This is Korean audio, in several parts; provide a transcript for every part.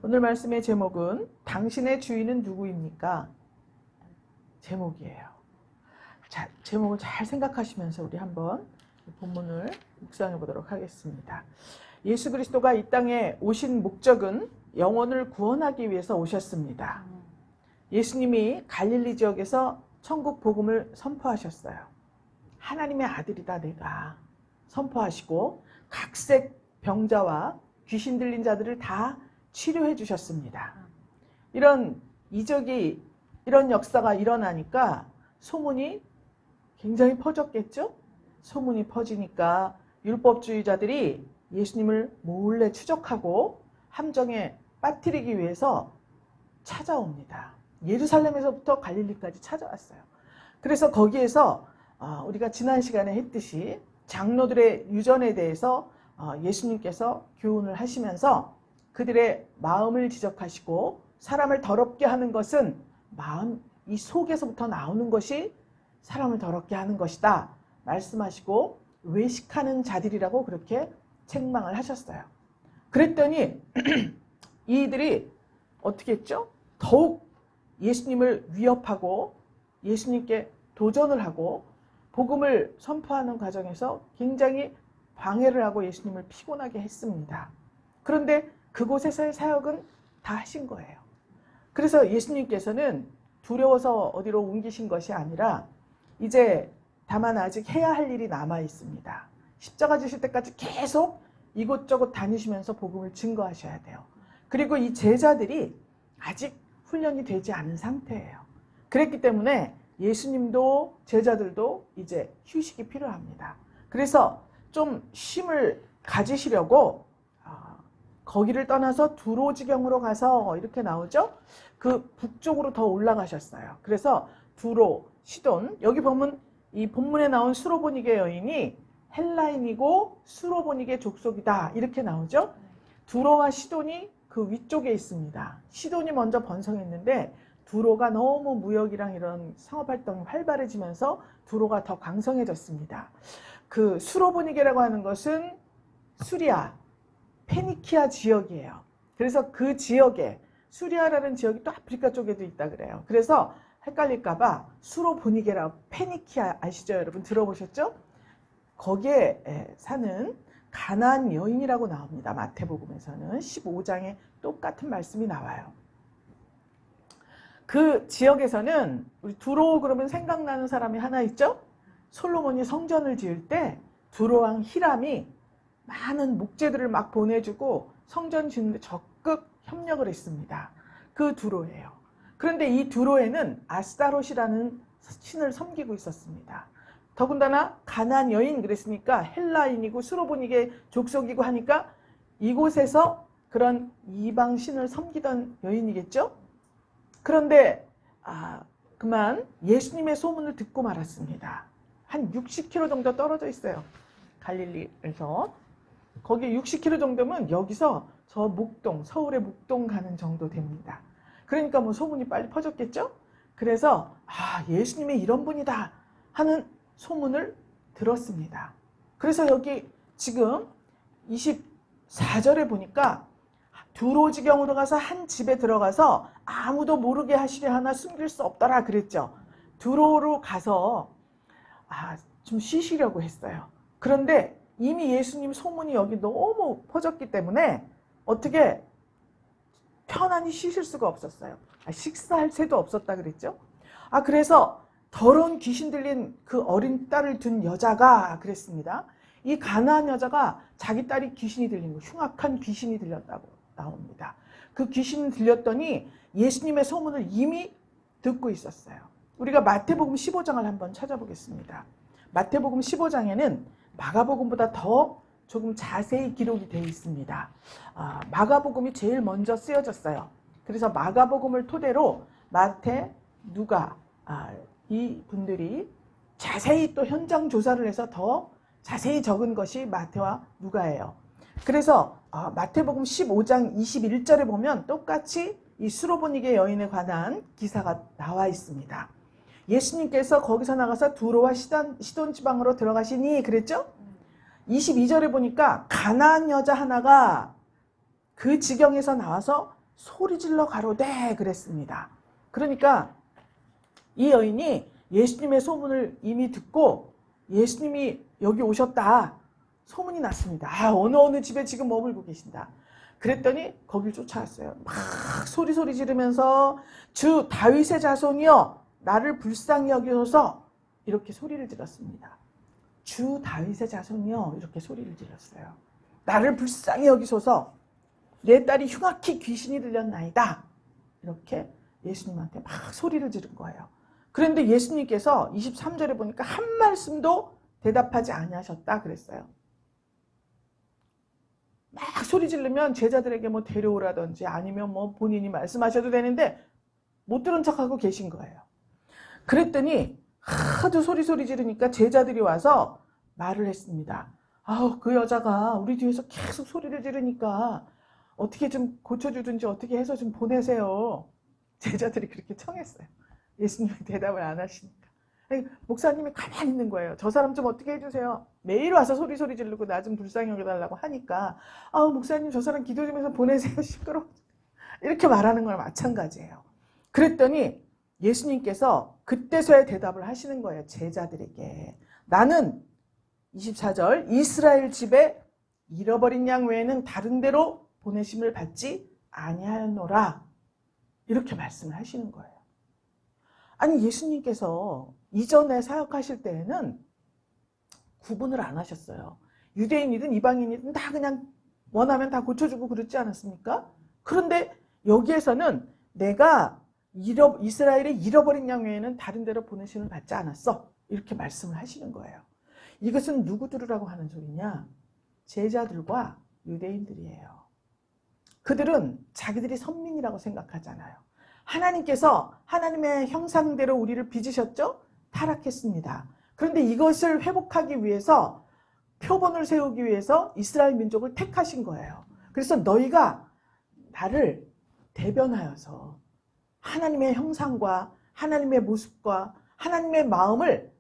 오늘 말씀의 제목은 당신의 주인은 누구입니까? 제목이에요. 자, 제목을 잘 생각하시면서 우리 한번 본문을 묵상해 보도록 하겠습니다. 예수 그리스도가 이 땅에 오신 목적은 영혼을 구원하기 위해서 오셨습니다. 예수님이 갈릴리 지역에서 천국 복음을 선포하셨어요. 하나님의 아들이다 내가 선포하시고 각색 병자와 귀신 들린 자들을 다 치료해 주셨습니다. 이런 이적이 이런 역사가 일어나니까 소문이 굉장히 퍼졌겠죠? 소문이 퍼지니까 율법주의자들이 예수님을 몰래 추적하고 함정에 빠뜨리기 위해서 찾아옵니다. 예루살렘에서부터 갈릴리까지 찾아왔어요. 그래서 거기에서 우리가 지난 시간에 했듯이 장로들의 유전에 대해서 예수님께서 교훈을 하시면서 그들의 마음을 지적하시고 사람을 더럽게 하는 것은 마음 이 속에서부터 나오는 것이 사람을 더럽게 하는 것이다 말씀하시고 외식하는 자들이라고 그렇게 책망을 하셨어요. 그랬더니 이들이 어떻게 했죠? 더욱 예수님을 위협하고 예수님께 도전을 하고 복음을 선포하는 과정에서 굉장히 방해를 하고 예수님을 피곤하게 했습니다. 그런데 그곳에서의 사역은 다 하신 거예요. 그래서 예수님께서는 두려워서 어디로 옮기신 것이 아니라 이제 다만 아직 해야 할 일이 남아 있습니다. 십자가 지실 때까지 계속 이곳저곳 다니시면서 복음을 증거하셔야 돼요. 그리고 이 제자들이 아직 훈련이 되지 않은 상태예요. 그랬기 때문에 예수님도 제자들도 이제 휴식이 필요합니다. 그래서 좀 쉼을 가지시려고 거기를 떠나서 두로지경으로 가서 이렇게 나오죠. 그 북쪽으로 더 올라가셨어요. 그래서 두로, 시돈, 여기 보면 이 본문에 나온 수로보니게 여인이 헬라인이고 수로보니게 족속이다 이렇게 나오죠. 두로와 시돈이 그 위쪽에 있습니다. 시돈이 먼저 번성했는데 두로가 너무 무역이랑 이런 상업활동이 활발해지면서 두로가 더 강성해졌습니다. 그 수로보니게라고 하는 것은 수리아, 페니키아 지역이에요. 그래서 그 지역에 수리아라는 지역이 또 아프리카 쪽에도 있다 그래요. 그래서 헷갈릴까봐 수로보니게라 페니키아 아시죠 여러분? 들어보셨죠? 거기에 사는 가나안 여인이라고 나옵니다. 마태복음에서는 15장에 똑같은 말씀이 나와요. 그 지역에서는 우리 두로 그러면 생각나는 사람이 하나 있죠? 솔로몬이 성전을 지을 때 두로왕 히람이 많은 목재들을 막 보내주고 성전 짓는데 적극 협력을 했습니다. 그 두로예요. 그런데 이 두로에는 아스타롯이라는 신을 섬기고 있었습니다. 더군다나 가나안 여인 그랬으니까 헬라인이고 수로보니게 족속이고 하니까 이곳에서 그런 이방 신을 섬기던 여인이겠죠? 그런데 그만 예수님의 소문을 듣고 말았습니다. 한 60km 정도 떨어져 있어요. 갈릴리에서. 거기 60km 정도면 여기서 저 목동, 서울의 목동 가는 정도 됩니다. 그러니까 뭐 소문이 빨리 퍼졌겠죠? 그래서 예수님이 이런 분이다 하는 소문을 들었습니다. 그래서 여기 지금 24절에 보니까 두로지경으로 가서 한 집에 들어가서 아무도 모르게 하시려 하나 숨길 수 없더라 그랬죠. 두로로 가서 좀 쉬시려고 했어요. 그런데 이미 예수님 소문이 여기 너무 퍼졌기 때문에 어떻게 편안히 쉬실 수가 없었어요. 식사할 새도 없었다 그랬죠. 그래서 더러운 귀신 들린 그 어린 딸을 둔 여자가 그랬습니다. 이 가나안 여자가 자기 딸이 귀신이 들린 거, 흉악한 귀신이 들렸다고 나옵니다. 그 귀신이 들렸더니 예수님의 소문을 이미 듣고 있었어요. 우리가 마태복음 15장을 한번 찾아보겠습니다. 마태복음 15장에는 마가복음보다 더 조금 자세히 기록이 되어 있습니다. 마가복음이 제일 먼저 쓰여졌어요. 그래서 마가복음을 토대로 마태, 누가 이 분들이 자세히 또 현장 조사를 해서 더 자세히 적은 것이 마태와 누가예요. 그래서 마태복음 15장 21절에 보면 똑같이 이 수로보니게 여인에 관한 기사가 나와 있습니다. 예수님께서 거기서 나가서 두로와 시돈 지방으로 들어가시니 그랬죠? 22절에 보니까 가나안 여자 하나가 그 지경에서 나와서 소리질러 가로되 그랬습니다. 그러니까 이 여인이 예수님의 소문을 이미 듣고 예수님이 여기 오셨다 소문이 났습니다. 아, 어느 집에 지금 머물고 계신다. 그랬더니 거길 쫓아왔어요. 막 소리 지르면서 주 다윗의 자손이여 나를 불쌍히 여기소서 이렇게 소리를 질렀습니다. 주 다윗의 자손이여 이렇게 소리를 질렀어요. 나를 불쌍히 여기소서 내 딸이 흉악히 귀신이 들렸나이다. 이렇게 예수님한테 막 소리를 지른 거예요. 그런데 예수님께서 23절에 보니까 한 말씀도 대답하지 아니하셨다 그랬어요. 막 소리 지르면 제자들에게 뭐 데려오라든지 아니면 뭐 본인이 말씀하셔도 되는데 못 들은 척하고 계신 거예요. 그랬더니 하도 소리 지르니까 제자들이 와서 말을 했습니다. 아우, 그 여자가 우리 뒤에서 계속 소리를 지르니까 어떻게 좀 고쳐주든지 어떻게 해서 좀 보내세요. 제자들이 그렇게 청했어요. 예수님이 대답을 안 하시니까. 목사님이 가만히 있는 거예요. 저 사람 좀 어떻게 해주세요. 매일 와서 소리 지르고 나 좀 불쌍히 여겨달라고 하니까 아우, 목사님 저 사람 기도 좀 해서 보내세요. 시끄러워. 이렇게 말하는 거랑 마찬가지예요. 그랬더니 예수님께서 그때서야 대답을 하시는 거예요. 제자들에게. 나는 24절 이스라엘 집에 잃어버린 양 외에는 다른 데로 보내심을 받지 아니하였노라. 이렇게 말씀을 하시는 거예요. 아니, 예수님께서 이전에 사역하실 때에는 구분을 안 하셨어요. 유대인이든 이방인이든 다 그냥 원하면 다 고쳐주고 그렇지 않았습니까? 그런데 여기에서는 내가 이스라엘의 잃어버린 양 외에는 다른 데로 보내심을 받지 않았어. 이렇게 말씀을 하시는 거예요. 이것은 누구 들으라고 하는 소리냐? 제자들과 유대인들이에요. 그들은 자기들이 선민이라고 생각하잖아요. 하나님께서 하나님의 형상대로 우리를 빚으셨죠? 타락했습니다. 그런데 이것을 회복하기 위해서 표본을 세우기 위해서 이스라엘 민족을 택하신 거예요. 그래서 너희가 나를 대변하여서 하나님의 형상과 하나님의 모습과 하나님의 마음을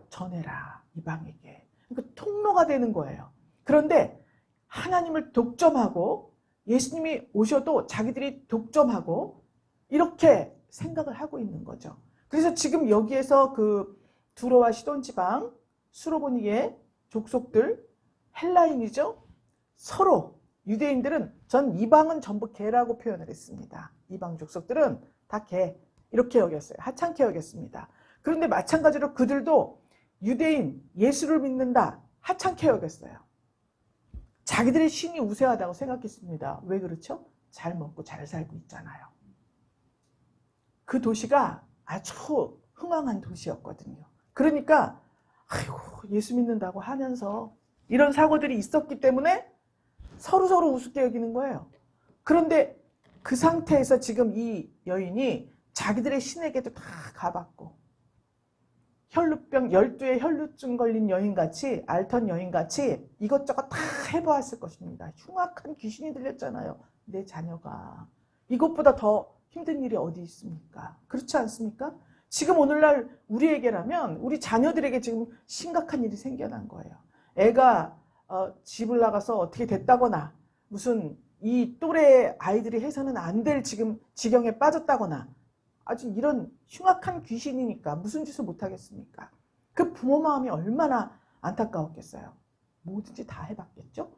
전해라, 이방에게. 그러니까 통로가 되는 거예요. 그런데 하나님을 독점하고 예수님이 오셔도 자기들이 독점하고 이렇게 생각을 하고 있는 거죠. 그래서 지금 여기에서 그 두로와 시돈 지방, 수로보니의 족속들, 헬라인이죠. 서로 유대인들은 전 이방은 전부 개라고 표현을 했습니다. 이방 족속들은 다 개 이렇게 여겼어요. 하찮게 여겼습니다. 그런데 마찬가지로 그들도 유대인 예수를 믿는다 하찮게 여겼어요. 자기들의 신이 우세하다고 생각했습니다. 왜 그렇죠? 잘 먹고 잘 살고 있잖아요. 그 도시가 아주 흥왕한 도시였거든요. 그러니까 아이고 예수 믿는다고 하면서 이런 사고들이 있었기 때문에 서로 우습게 여기는 거예요. 그런데 그 상태에서 지금 이 여인이 자기들의 신에게도 다 가봤고 혈루병 12의 혈루증 걸린 여인같이 앓던 여인같이 이것저것 다 해보았을 것입니다. 흉악한 귀신이 들렸잖아요. 내 자녀가. 이것보다 더 힘든 일이 어디 있습니까? 그렇지 않습니까? 지금 오늘날 우리에게라면 우리 자녀들에게 지금 심각한 일이 생겨난 거예요. 애가 집을 나가서 어떻게 됐다거나 무슨 이 또래 아이들이 해서는 안 될 지금 지경에 빠졌다거나 아주 이런 흉악한 귀신이니까 무슨 짓을 못하겠습니까? 그 부모 마음이 얼마나 안타까웠겠어요. 뭐든지 다 해봤겠죠?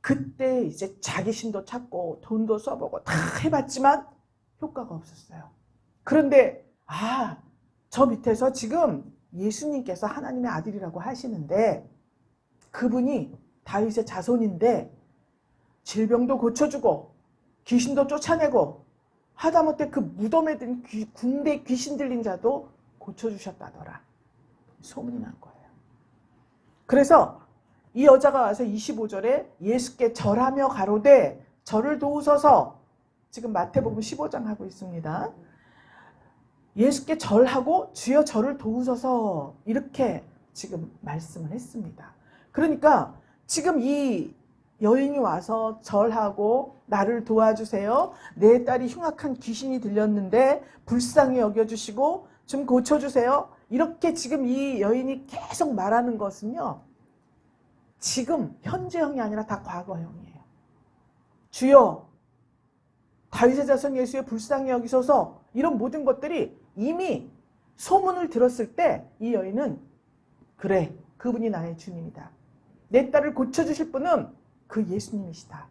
그때 이제 자기 신도 찾고 돈도 써보고 다 해봤지만 효과가 없었어요. 그런데 저 밑에서 지금 예수님께서 하나님의 아들이라고 하시는데 그분이 다윗의 자손인데 질병도 고쳐주고 귀신도 쫓아내고 하다못해 그 무덤에 든 군대 귀신 들린 자도 고쳐주셨다더라. 소문이 난 거예요. 그래서 이 여자가 와서 25절에 예수께 절하며 가로되 저를 도우소서. 지금 마태복음 15장 하고 있습니다. 예수께 절하고 주여 저를 도우소서 이렇게 지금 말씀을 했습니다. 그러니까 지금 이 여인이 와서 절하고 나를 도와주세요. 내 딸이 흉악한 귀신이 들렸는데 불쌍히 여겨주시고 좀 고쳐주세요. 이렇게 지금 이 여인이 계속 말하는 것은요. 지금 현재형이 아니라 다 과거형이에요. 주여 다윗의 자손 예수의 불쌍히 여기소서, 이런 모든 것들이 이미 소문을 들었을 때 이 여인은 그래, 그분이 나의 주님이다. 내 딸을 고쳐주실 분은 그 예수님이시다.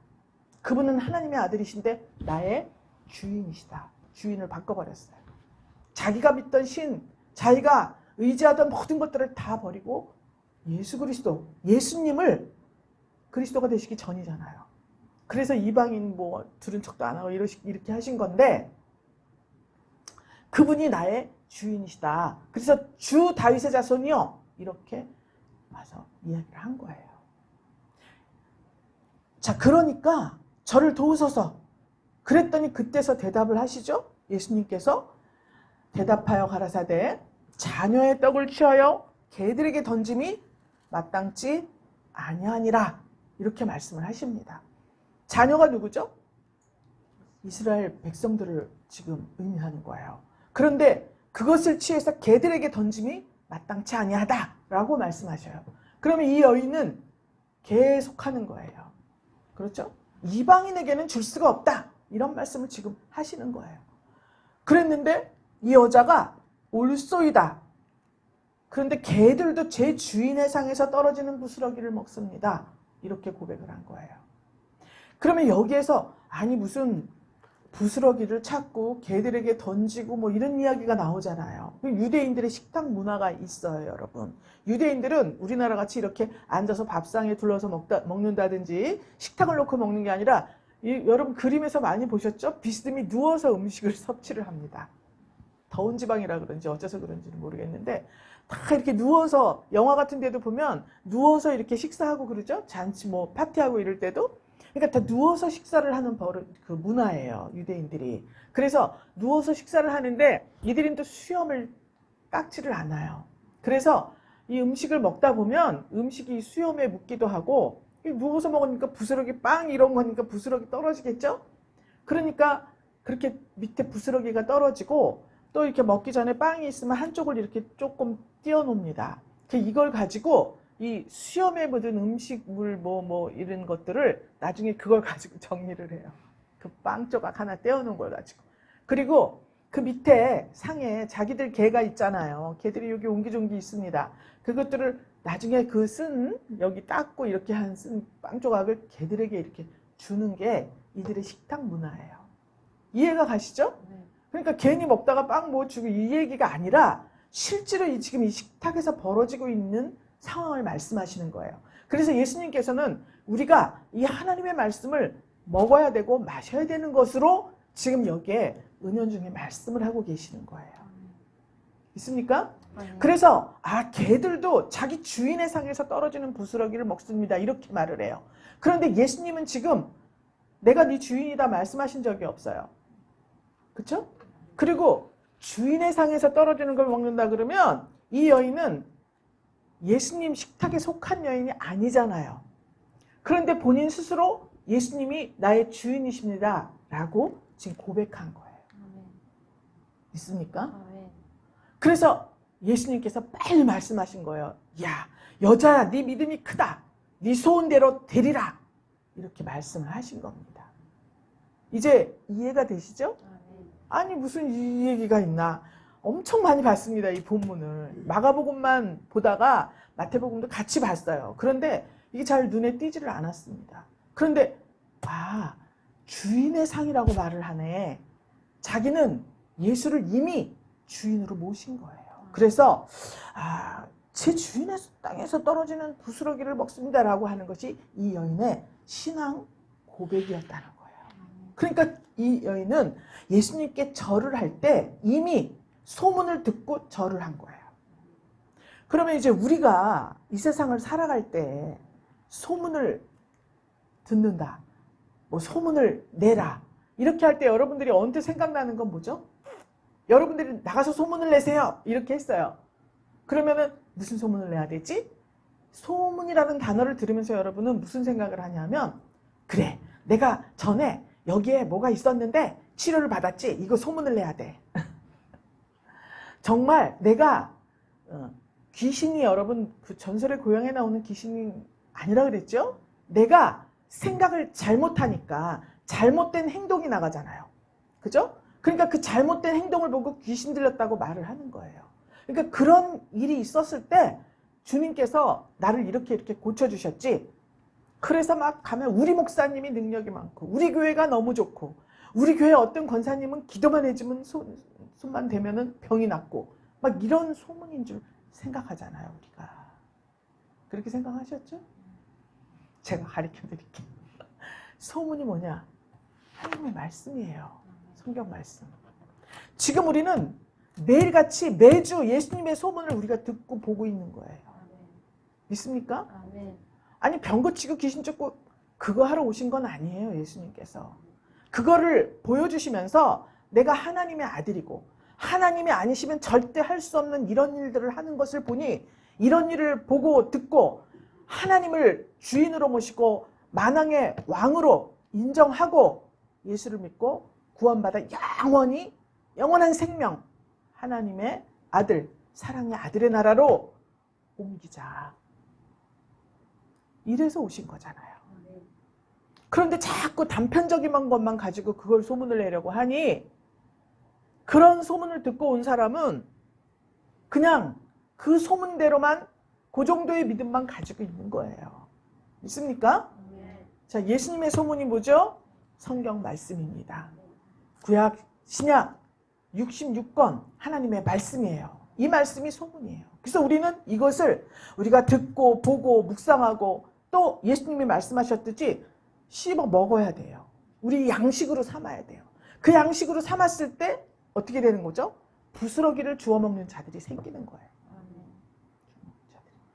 그분은 하나님의 아들이신데 나의 주인이시다. 주인을 바꿔버렸어요. 자기가 믿던 신, 자기가 의지하던 모든 것들을 다 버리고 예수 그리스도, 예수님을 그리스도가 되시기 전이잖아요. 그래서 이방인 뭐 들은 척도 안 하고 이렇게 하신 건데, 그분이 나의 주인이시다. 그래서 주 다윗의 자손이요, 이렇게 와서 이야기를 한 거예요. 자, 그러니까 저를 도우소서. 그랬더니 그때서 대답을 하시죠. 예수님께서 대답하여 가라사대 자녀의 떡을 취하여 개들에게 던짐이 마땅치 아니하니라, 이렇게 말씀을 하십니다. 자녀가 누구죠? 이스라엘 백성들을 지금 의미하는 거예요. 그런데 그것을 취해서 개들에게 던짐이 마땅치 아니하다라고 말씀하셔요. 그러면 이 여인은 개에 속하는 거예요. 그렇죠? 이방인에게는 줄 수가 없다, 이런 말씀을 지금 하시는 거예요. 그랬는데 이 여자가 올소이다. 그런데 개들도 제 주인의 상에서 떨어지는 부스러기를 먹습니다. 이렇게 고백을 한 거예요. 그러면 여기에서 아니 무슨 부스러기를 찾고 개들에게 던지고 뭐 이런 이야기가 나오잖아요. 유대인들의 식탁 문화가 있어요, 여러분. 유대인들은 우리나라 같이 이렇게 앉아서 밥상에 둘러서 먹는다든지 식탁을 놓고 먹는 게 아니라, 여러분 그림에서 많이 보셨죠? 비스듬히 누워서 음식을 섭취를 합니다. 더운 지방이라 그런지 어째서 그런지는 모르겠는데 다 이렇게 누워서, 영화 같은 데도 보면 누워서 이렇게 식사하고 그러죠? 잔치 뭐 파티하고 이럴 때도. 그러니까 다 누워서 식사를 하는 버릇, 그 문화예요, 유대인들이. 그래서 누워서 식사를 하는데 이들은 또 수염을 깎지를 않아요. 그래서 이 음식을 먹다 보면 음식이 수염에 묻기도 하고, 누워서 먹으니까 부스러기 빵 이런 거니까 부스러기 떨어지겠죠? 그러니까 그렇게 밑에 부스러기가 떨어지고, 또 이렇게 먹기 전에 빵이 있으면 한쪽을 이렇게 조금 띄워놓습니다. 이걸 가지고 이 수염에 묻은 음식물 뭐 이런 것들을 나중에 그걸 가지고 정리를 해요. 그 빵 조각 하나 떼어놓은 걸 가지고. 그리고 그 밑에 상에 자기들 개가 있잖아요. 개들이 여기 옹기종기 있습니다. 그것들을 나중에 그 쓴, 여기 닦고 이렇게 한 쓴 빵 조각을 개들에게 이렇게 주는 게 이들의 식탁 문화예요. 이해가 가시죠? 그러니까 괜히 먹다가 빵 뭐 주고 이 얘기가 아니라 실제로 지금 이 식탁에서 벌어지고 있는 상황을 말씀하시는 거예요. 그래서 예수님께서는 우리가 이 하나님의 말씀을 먹어야 되고 마셔야 되는 것으로 지금 여기에 은연중에 말씀을 하고 계시는 거예요. 있습니까? 그래서 개들도 자기 주인의 상에서 떨어지는 부스러기를 먹습니다, 이렇게 말을 해요. 그런데 예수님은 지금 내가 네 주인이다 말씀하신 적이 없어요. 그렇죠? 그리고 주인의 상에서 떨어지는 걸 먹는다 그러면 이 여인은 예수님 식탁에 속한 여인이 아니잖아요. 그런데 본인 스스로 예수님이 나의 주인이십니다 라고 지금 고백한 거예요. 있습니까? 그래서 예수님께서 빨리 말씀하신 거예요. 야, 여자야, 네 믿음이 크다. 네 소원대로 되리라. 이렇게 말씀을 하신 겁니다. 이제 이해가 되시죠? 아니 무슨 이 얘기가 있나. 엄청 많이 봤습니다, 이 본문을. 마가복음만 보다가 마태복음도 같이 봤어요. 그런데 이게 잘 눈에 띄지를 않았습니다. 그런데 주인의 상이라고 말을 하네. 자기는 예수를 이미 주인으로 모신 거예요. 그래서 제 주인의 땅에서 떨어지는 부스러기를 먹습니다 라고 하는 것이 이 여인의 신앙 고백이었다는 거예요. 그러니까 이 여인은 예수님께 절을 할 때 이미 소문을 듣고 절을 한 거예요. 그러면 이제 우리가 이 세상을 살아갈 때 소문을 듣는다, 뭐 소문을 내라, 이렇게 할 때 여러분들이 언뜻 생각나는 건 뭐죠? 여러분들이 나가서 소문을 내세요 이렇게 했어요. 그러면은 무슨 소문을 내야 되지? 소문이라는 단어를 들으면서 여러분은 무슨 생각을 하냐면, 그래, 내가 전에 여기에 뭐가 있었는데 치료를 받았지, 이거 소문을 내야 돼. 정말 내가 귀신이, 여러분 그 전설의 고향에 나오는 귀신이 아니라 그랬죠? 내가 생각을 잘못하니까 잘못된 행동이 나가잖아요. 그죠? 그러니까 그 잘못된 행동을 보고 귀신 들렸다고 말을 하는 거예요. 그러니까 그런 일이 있었을 때 주님께서 나를 이렇게 고쳐주셨지. 그래서 막 가면 우리 목사님이 능력이 많고 우리 교회가 너무 좋고 우리 교회 어떤 권사님은 기도만 해주면 손만 대면은 병이 낫고 막 이런 소문인 줄 생각하잖아요, 우리가. 그렇게 생각하셨죠? 제가 가르쳐 드릴게요. 소문이 뭐냐? 하나님의 말씀이에요. 성경 말씀. 지금 우리는 매일같이 매주 예수님의 소문을 우리가 듣고 보고 있는 거예요. 믿습니까? 아니 병 고치고 귀신 쫓고 그거 하러 오신 건 아니에요, 예수님께서. 그거를 보여주시면서 내가 하나님의 아들이고 하나님이 아니시면 절대 할 수 없는 이런 일들을 하는 것을 보니 이런 일을 보고 듣고 하나님을 주인으로 모시고 만왕의 왕으로 인정하고 예수를 믿고 구원받아 영원한 생명, 하나님의 아들, 사랑의 아들의 나라로 옮기자. 이래서 오신 거잖아요. 그런데 자꾸 단편적인 것만 가지고 그걸 소문을 내려고 하니 그런 소문을 듣고 온 사람은 그냥 그 소문대로만 그 정도의 믿음만 가지고 있는 거예요. 믿습니까? 자, 예수님의 소문이 뭐죠? 성경 말씀입니다. 구약, 신약 66권 하나님의 말씀이에요. 이 말씀이 소문이에요. 그래서 우리는 이것을 우리가 듣고 보고 묵상하고 또 예수님이 말씀하셨듯이 씹어 먹어야 돼요. 우리 양식으로 삼아야 돼요. 그 양식으로 삼았을 때 어떻게 되는 거죠? 부스러기를 주워 먹는 자들이 생기는 거예요.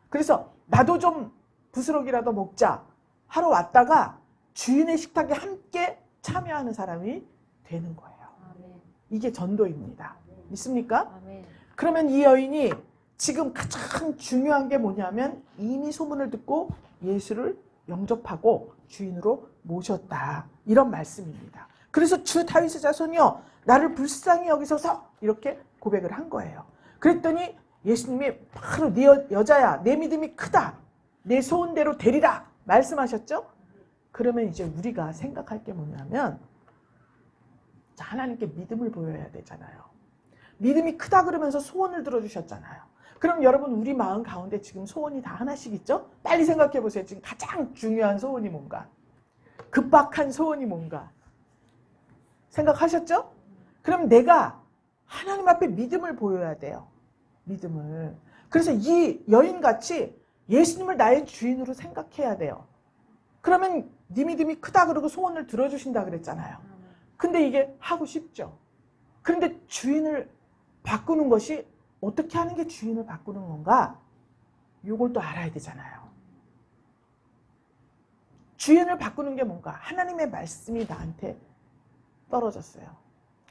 그래서 나도 좀 부스러기라도 먹자 하러 왔다가 주인의 식탁에 함께 참여하는 사람이 되는 거예요. 이게 전도입니다. 믿습니까? 그러면 이 여인이 지금 가장 중요한 게 뭐냐면 이미 소문을 듣고 예수를 영접하고 주인으로 모셨다. 이런 말씀입니다. 그래서 주 다윗의 자손이여 나를 불쌍히 여기소서 이렇게 고백을 한 거예요. 그랬더니 예수님이 바로 네 여자야 내 믿음이 크다. 내 소원대로 되리라 말씀하셨죠? 그러면 이제 우리가 생각할 게 뭐냐면 하나님께 믿음을 보여야 되잖아요. 믿음이 크다 그러면서 소원을 들어주셨잖아요. 그럼 여러분 우리 마음 가운데 지금 소원이 다 하나씩 있죠? 빨리 생각해 보세요. 지금 가장 중요한 소원이 뭔가? 급박한 소원이 뭔가? 생각하셨죠? 그럼 내가 하나님 앞에 믿음을 보여야 돼요. 믿음을. 그래서 이 여인같이 예수님을 나의 주인으로 생각해야 돼요. 그러면 네 믿음이 크다 그러고 소원을 들어주신다 그랬잖아요. 근데 이게 하고 싶죠. 그런데 주인을 바꾸는 것이 어떻게 하는 게 주인을 바꾸는 건가? 이걸 또 알아야 되잖아요. 주인을 바꾸는 게 뭔가? 하나님의 말씀이 나한테 떨어졌어요.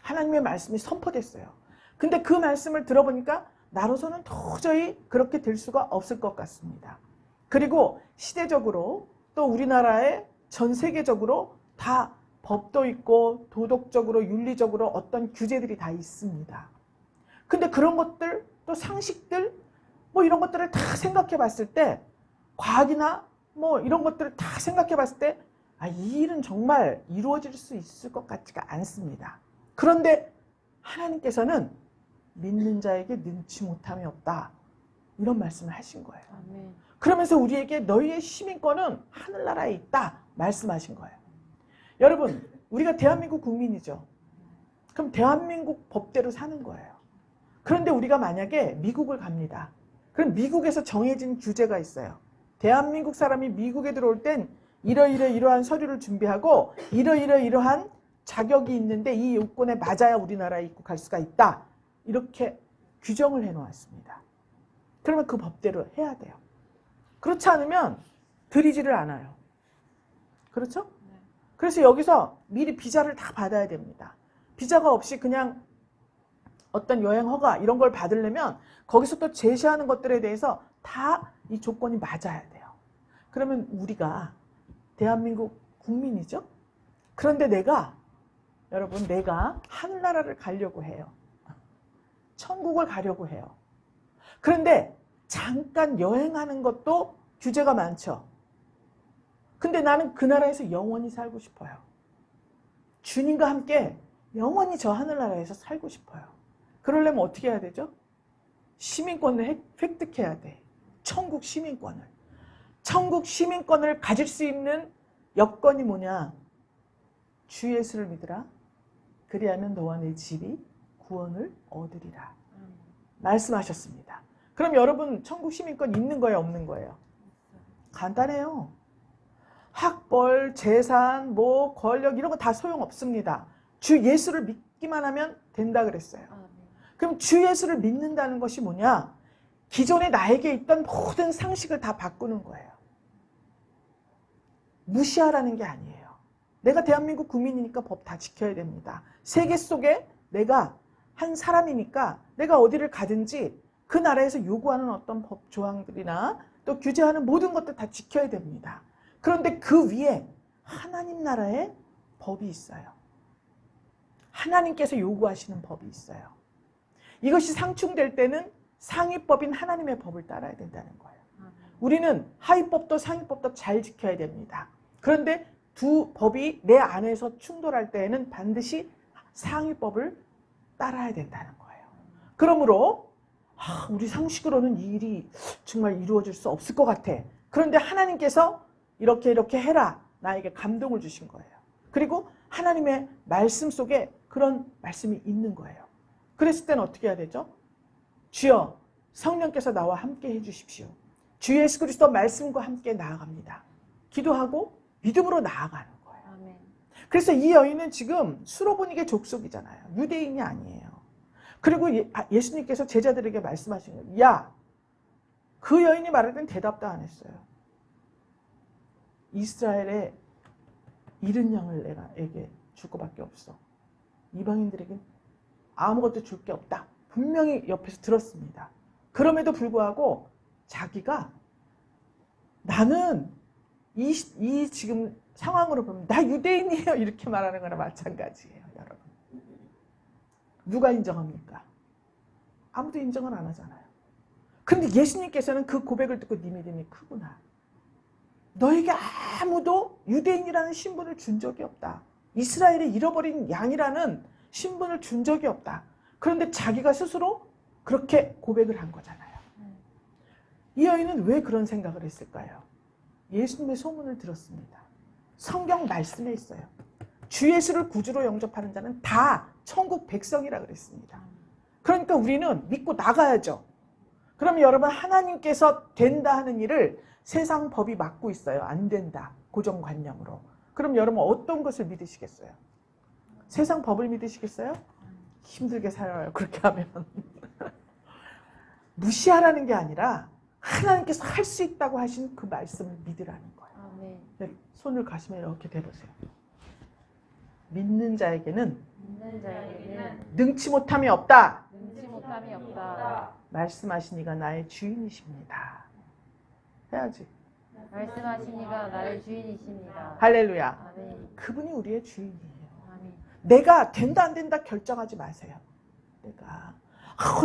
하나님의 말씀이 선포됐어요. 근데 그 말씀을 들어보니까 나로서는 도저히 그렇게 될 수가 없을 것 같습니다. 그리고 시대적으로 또 우리나라에 전 세계적으로 다 법도 있고 도덕적으로 윤리적으로 어떤 규제들이 다 있습니다. 근데 그런 것들 또 상식들 뭐 이런 것들을 다 생각해 봤을 때 과학이나 뭐 이런 것들을 다 생각해 봤을 때 이 일은 정말 이루어질 수 있을 것 같지가 않습니다. 그런데 하나님께서는 믿는 자에게 능치 못함이 없다. 이런 말씀을 하신 거예요. 아멘. 그러면서 우리에게 너희의 시민권은 하늘나라에 있다. 말씀하신 거예요. 여러분, 우리가 대한민국 국민이죠. 그럼 대한민국 법대로 사는 거예요. 그런데 우리가 만약에 미국을 갑니다. 그럼 미국에서 정해진 규제가 있어요. 대한민국 사람이 미국에 들어올 땐 이러이러한 서류를 준비하고 이러이러한 자격이 있는데 이 요건에 맞아야 우리나라에 입국할 수가 있다. 이렇게 규정을 해놓았습니다. 그러면 그 법대로 해야 돼요. 그렇지 않으면 들이지를 않아요. 그렇죠? 그래서 여기서 미리 비자를 다 받아야 됩니다. 비자가 없이 그냥 어떤 여행 허가 이런 걸 받으려면 거기서 또 제시하는 것들에 대해서 다 이 조건이 맞아야 돼요. 그러면 우리가 대한민국 국민이죠? 그런데 여러분 내가 하늘나라를 가려고 해요. 천국을 가려고 해요. 그런데 잠깐 여행하는 것도 규제가 많죠. 근데 나는 그 나라에서 영원히 살고 싶어요. 주님과 함께 영원히 저 하늘나라에서 살고 싶어요. 그러려면 어떻게 해야 되죠? 시민권을 획득해야 돼. 천국 시민권을. 천국 시민권을 가질 수 있는 여건이 뭐냐? 주 예수를 믿으라. 그리하면 너와 내 집이 구원을 얻으리라. 말씀하셨습니다. 그럼 여러분 천국 시민권 있는 거예요, 없는 거예요? 간단해요. 학벌, 재산, 뭐 권력 이런 거 다 소용없습니다. 주 예수를 믿기만 하면 된다 그랬어요. 그럼 주 예수를 믿는다는 것이 뭐냐? 기존에 나에게 있던 모든 상식을 다 바꾸는 거예요. 무시하라는 게 아니에요. 내가 대한민국 국민이니까 법 다 지켜야 됩니다. 세계 속에 내가 한 사람이니까 내가 어디를 가든지 그 나라에서 요구하는 어떤 법 조항들이나 또 규제하는 모든 것들 다 지켜야 됩니다. 그런데 그 위에 하나님 나라의 법이 있어요. 하나님께서 요구하시는 법이 있어요. 이것이 상충될 때는 상위법인 하나님의 법을 따라야 된다는 거예요. 우리는 하위법도 상위법도 잘 지켜야 됩니다. 그런데 두 법이 내 안에서 충돌할 때에는 반드시 상위법을 따라야 된다는 거예요. 그러므로 우리 상식으로는 이 일이 정말 이루어질 수 없을 것 같아. 그런데 하나님께서 이렇게 해라. 나에게 감동을 주신 거예요. 그리고 하나님의 말씀 속에 그런 말씀이 있는 거예요. 그랬을 때는 어떻게 해야 되죠? 주여 성령께서 나와 함께 해주십시오. 주 예수 그리스도 말씀과 함께 나아갑니다. 기도하고 믿음으로 나아가는 거예요. 아멘. 그래서 이 여인은 지금 수로보니게 족속이잖아요. 유대인이 아니에요. 그리고 예수님께서 제자들에게 말씀하신 거예요. 야, 그 여인이 말할 땐 대답도 안 했어요. 이스라엘의 잃은 양을 내게 줄 것밖에 없어. 이방인들에겐 아무것도 줄 게 없다. 분명히 옆에서 들었습니다. 그럼에도 불구하고 자기가 나는 이 지금 상황으로 보면 나 유대인이에요. 이렇게 말하는 거나 마찬가지예요. 여러분. 누가 인정합니까? 아무도 인정을 안 하잖아요. 그런데 예수님께서는 그 고백을 듣고 네 믿음이 크구나. 너에게 아무도 유대인이라는 신분을 준 적이 없다. 이스라엘의 잃어버린 양이라는 신분을 준 적이 없다. 그런데 자기가 스스로 그렇게 고백을 한 거잖아요. 이 여인은 왜 그런 생각을 했을까요? 예수님의 소문을 들었습니다. 성경 말씀에 있어요. 주 예수를 구주로 영접하는 자는 다 천국 백성이라 그랬습니다. 그러니까 우리는 믿고 나가야죠. 그럼 여러분 하나님께서 된다 하는 일을 세상 법이 막고 있어요. 안 된다. 고정관념으로. 그럼 여러분 어떤 것을 믿으시겠어요? 세상 법을 믿으시겠어요? 힘들게 살아요. 그렇게 하면. 무시하라는 게 아니라 하나님께서 할 수 있다고 하신 그 말씀을 믿으라는 거예요. 네, 손을 가시면 이렇게 대보세요. 믿는 자에게는 능치 못함이 없다. 말씀하시니가 나의 주인이십니다. 해야지. 말씀하시니가 나의 주인이십니다. 할렐루야. 아멘. 그분이 우리의 주인이에요. 아멘. 내가 된다 안 된다 결정하지 마세요. 내가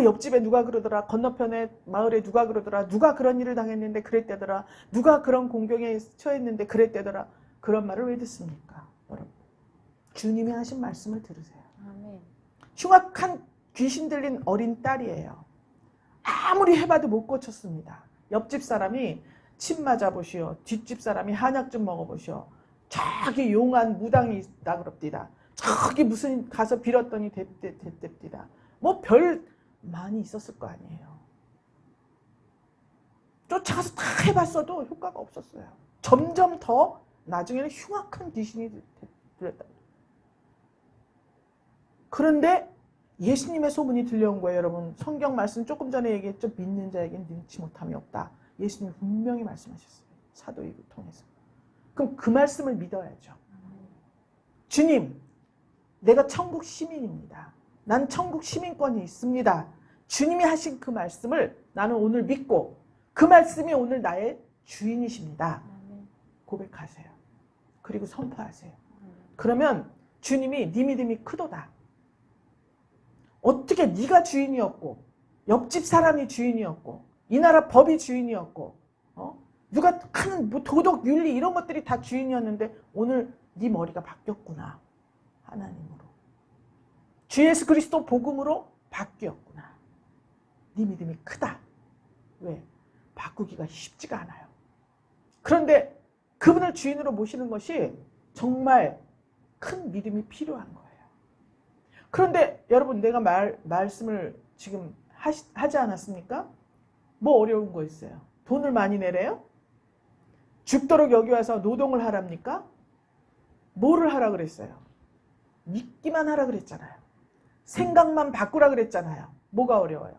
옆집에 누가 그러더라. 건너편에 마을에 누가 그러더라. 누가 그런 일을 당했는데 그랬대더라. 누가 그런 공경에 처했는데 그랬대더라. 그런 말을 왜 듣습니까? 여러분. 주님이 하신 말씀을 들으세요. 아멘. 흉악한 귀신 들린 어린 딸이에요. 아무리 해봐도 못 고쳤습니다. 옆집 사람이 침 맞아보시오. 뒷집 사람이 한약 좀 먹어보시오. 저기 용한 무당이 있다 그럽디다. 저기 무슨 가서 빌었더니 됐답디다. 뭐 별 많이 있었을 거 아니에요. 쫓아가서 다 해봤어도 효과가 없었어요. 점점 더 나중에는 흉악한 귀신이 들렸다. 그런데 예수님의 소문이 들려온 거예요. 여러분 성경 말씀 조금 전에 얘기했죠. 믿는 자에겐 능치 못함이 없다. 예수님이 분명히 말씀하셨어요. 사도행을 통해서. 그럼 그 말씀을 믿어야죠. 주님, 내가 천국 시민입니다. 난 천국 시민권이 있습니다. 주님이 하신 그 말씀을 나는 오늘 믿고 그 말씀이 오늘 나의 주인이십니다. 고백하세요. 그리고 선포하세요. 그러면 주님이 네 믿음이 크도다. 어떻게 네가 주인이었고 옆집 사람이 주인이었고 이 나라 법이 주인이었고 누가 하는 뭐 도덕, 윤리 이런 것들이 다 주인이었는데 오늘 네 머리가 바뀌었구나. 하나님으로. 주 예수 그리스도 복음으로 바뀌었구나. 네 믿음이 크다. 왜? 바꾸기가 쉽지가 않아요. 그런데 그분을 주인으로 모시는 것이 정말 큰 믿음이 필요한 거예요. 그런데 여러분, 내가 말씀을 지금 하지 않았습니까? 뭐 어려운 거 있어요? 돈을 많이 내래요? 죽도록 여기 와서 노동을 하랍니까? 뭐를 하라 그랬어요? 믿기만 하라 그랬잖아요. 생각만 바꾸라 그랬잖아요. 뭐가 어려워요?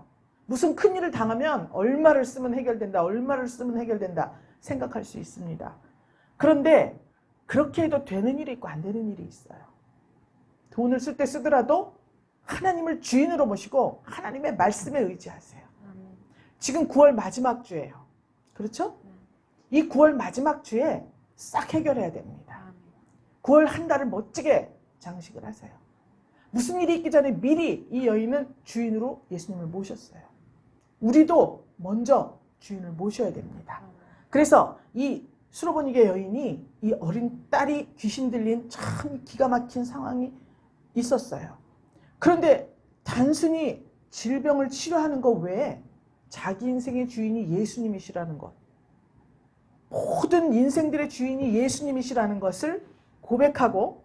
무슨 큰일을 당하면 얼마를 쓰면 해결된다, 얼마를 쓰면 해결된다 생각할 수 있습니다. 그런데 그렇게 해도 되는 일이 있고 안 되는 일이 있어요. 돈을 쓸 때 쓰더라도 하나님을 주인으로 모시고 하나님의 말씀에 의지하세요. 지금 9월 마지막 주예요. 그렇죠? 이 9월 마지막 주에 싹 해결해야 됩니다. 9월 한 달을 멋지게 장식을 하세요. 무슨 일이 있기 전에 미리 이 여인은 주인으로 예수님을 모셨어요. 우리도 먼저 주인을 모셔야 됩니다. 그래서 이 수로보니게 여인이 이 어린 딸이 귀신 들린 참 기가 막힌 상황이 있었어요. 그런데 단순히 질병을 치료하는 것 외에 자기 인생의 주인이 예수님이시라는 것, 모든 인생들의 주인이 예수님이시라는 것을 고백하고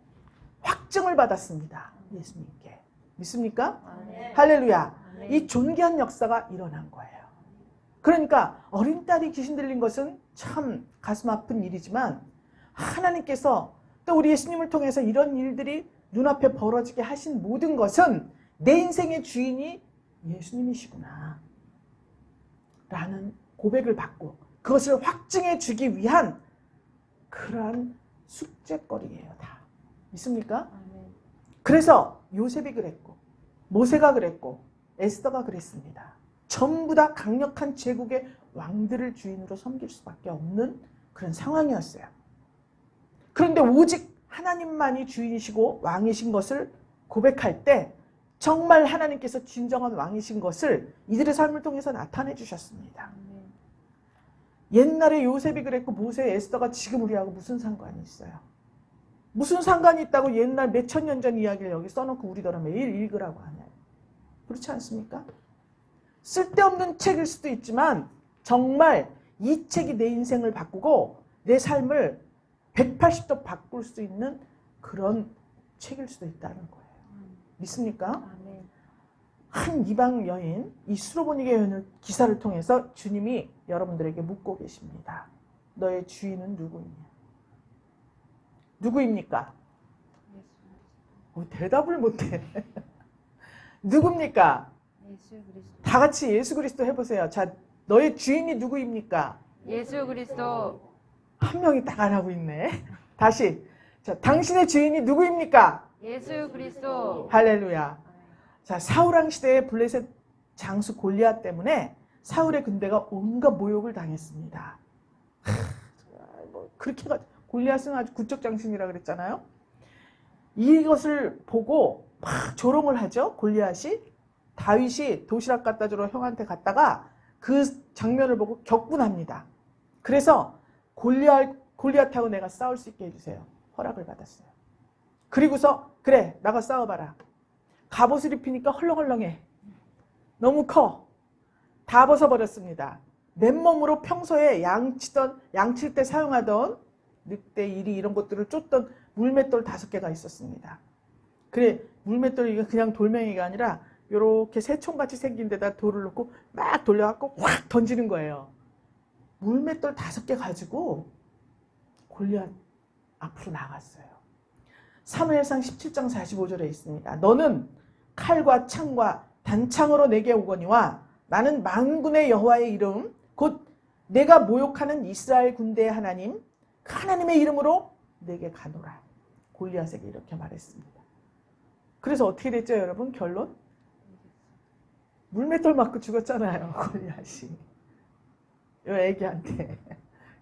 확증을 받았습니다. 예수님께. 믿습니까? 네. 할렐루야. 이 존귀한 역사가 일어난 거예요. 그러니까 어린 딸이 귀신 들린 것은 참 가슴 아픈 일이지만 하나님께서 또 우리 예수님을 통해서 이런 일들이 눈앞에 벌어지게 하신 모든 것은 내 인생의 주인이 예수님이시구나 라는 고백을 받고 그것을 확증해 주기 위한 그러한 숙제거리예요. 다. 믿습니까? 그래서 요셉이 그랬고 모세가 그랬고 에스더가 그랬습니다. 전부 다 강력한 제국의 왕들을 주인으로 섬길 수밖에 없는 그런 상황이었어요. 그런데 오직 하나님만이 주인이시고 왕이신 것을 고백할 때 정말 하나님께서 진정한 왕이신 것을 이들의 삶을 통해서 나타내 주셨습니다. 옛날에 요셉이 그랬고 모세, 에스더가 지금 우리하고 무슨 상관이 있어요? 무슨 상관이 있다고 옛날 몇천 년 전 이야기를 여기 써놓고 우리더러 매일 읽으라고 하나요? 그렇지 않습니까? 쓸데없는 책일 수도 있지만 정말 이 책이 내 인생을 바꾸고 내 삶을 180도 바꿀 수 있는 그런 책일 수도 있다는 거예요. 믿습니까? 한 이방 여인, 이 수로보니게 여인의 기사를 통해서 주님이 여러분들에게 묻고 계십니다. 너의 주인은 누구이냐? 누구입니까? 대답을 못해. 누굽니까? 예수 그리스도. 다 같이 예수 그리스도 해보세요. 자, 너의 주인이 누구입니까? 예수 그리스도. 한 명이 딱 안 하고 있네. 다시. 자, 당신의 주인이 누구입니까? 예수 그리스도. 할렐루야. 자, 사울왕 시대의 블레셋 장수 골리앗 때문에 사울의 군대가 온갖 모욕을 당했습니다. 그렇게 골리앗은 아주 구척장신이라 그랬잖아요. 이것을 보고 막 조롱을 하죠. 골리앗이. 다윗이 도시락 갖다 주러 형한테 갔다가 그 장면을 보고 격분합니다. 그래서 골리앗하고 내가 싸울 수 있게 해주세요. 허락을 받았어요. 그리고서 그래 나가 싸워봐라. 갑옷을 입히니까 헐렁헐렁해. 너무 커. 다 벗어버렸습니다. 맨몸으로 평소에 양칠 때 사용하던 늑대, 이리 이런 것들을 쫓던 물맷돌 5개가 있었습니다. 그래 물맷돌이 그냥 돌멩이가 아니라 이렇게 새총같이 생긴 데다 돌을 넣고 막 돌려갖고 확 던지는 거예요. 물맷돌 5개 가지고 골리앗 앞으로 나갔어요. 사무엘상 17장 45절에 있습니다. 너는 칼과 창과 단창으로 내게 오거니와 나는 만군의 여호와의 이름 곧 내가 모욕하는 이스라엘 군대의 하나님 그 하나님의 이름으로 내게 가노라. 골리앗에게 이렇게 말했습니다. 그래서 어떻게 됐죠 여러분? 결론? 물맷돌 맞고 죽었잖아요. 골리앗이. 이 애기한테.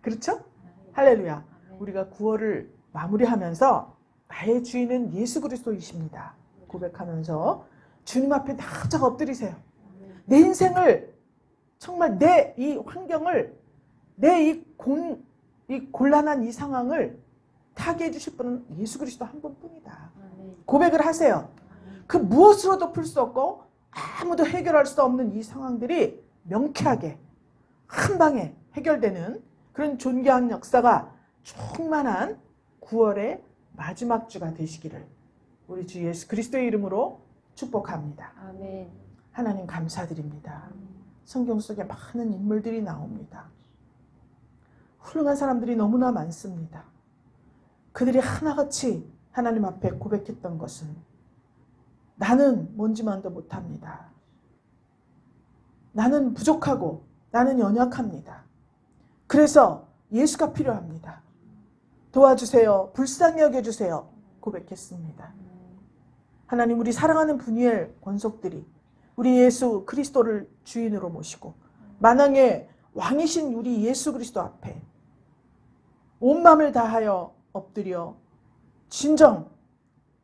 그렇죠? 할렐루야. 우리가 9월을 마무리하면서 나의 주인은 예수 그리스도이십니다. 고백하면서 주님 앞에 납작 엎드리세요. 내 인생을 정말 내 이 환경을 내 이 곤란한 이 상황을 타게 해주실 분은 예수 그리스도 한 분뿐이다. 고백을 하세요. 그 무엇으로도 풀 수 없고 아무도 해결할 수 없는 이 상황들이 명쾌하게 한 방에 해결되는 그런 존귀한 역사가 충만한 9월의 마지막 주가 되시기를 우리 주 예수 그리스도의 이름으로 축복합니다. 아멘. 하나님 감사드립니다. 성경 속에 많은 인물들이 나옵니다. 훌륭한 사람들이 너무나 많습니다. 그들이 하나같이 하나님 앞에 고백했던 것은 나는 뭔지만도 못합니다. 나는 부족하고 나는 연약합니다. 그래서 예수가 필요합니다. 도와주세요. 불쌍히 여겨주세요. 고백했습니다. 하나님 우리 사랑하는 분이엘 권속들이 우리 예수 그리스도를 주인으로 모시고 만왕의 왕이신 우리 예수 그리스도 앞에 온 마음을 다하여 엎드려 진정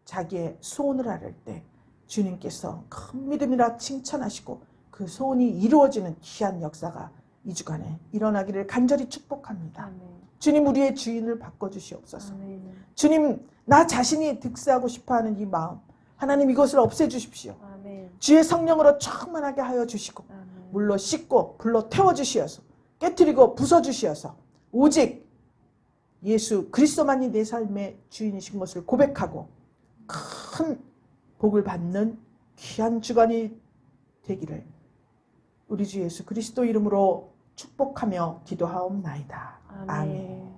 자기의 소원을 아뢰 때 주님께서 큰 믿음이라 칭찬하시고 그 소원이 이루어지는 귀한 역사가 이 주간에 일어나기를 간절히 축복합니다. 아멘. 주님 우리의 주인을 바꿔주시옵소서. 아멘. 주님 나 자신이 득세하고 싶어하는 이 마음 하나님 이것을 없애주십시오. 아멘. 주의 성령으로 충만하게 하여 주시고 아멘. 물로 씻고 불로 태워주시어서 깨뜨리고 부숴주시어서 오직 예수 그리스도만이 내 삶의 주인이신 것을 고백하고 큰 복을 받는 귀한 주간이 되기를 우리 주 예수 그리스도 이름으로 축복하며 기도하옵나이다. 아멘.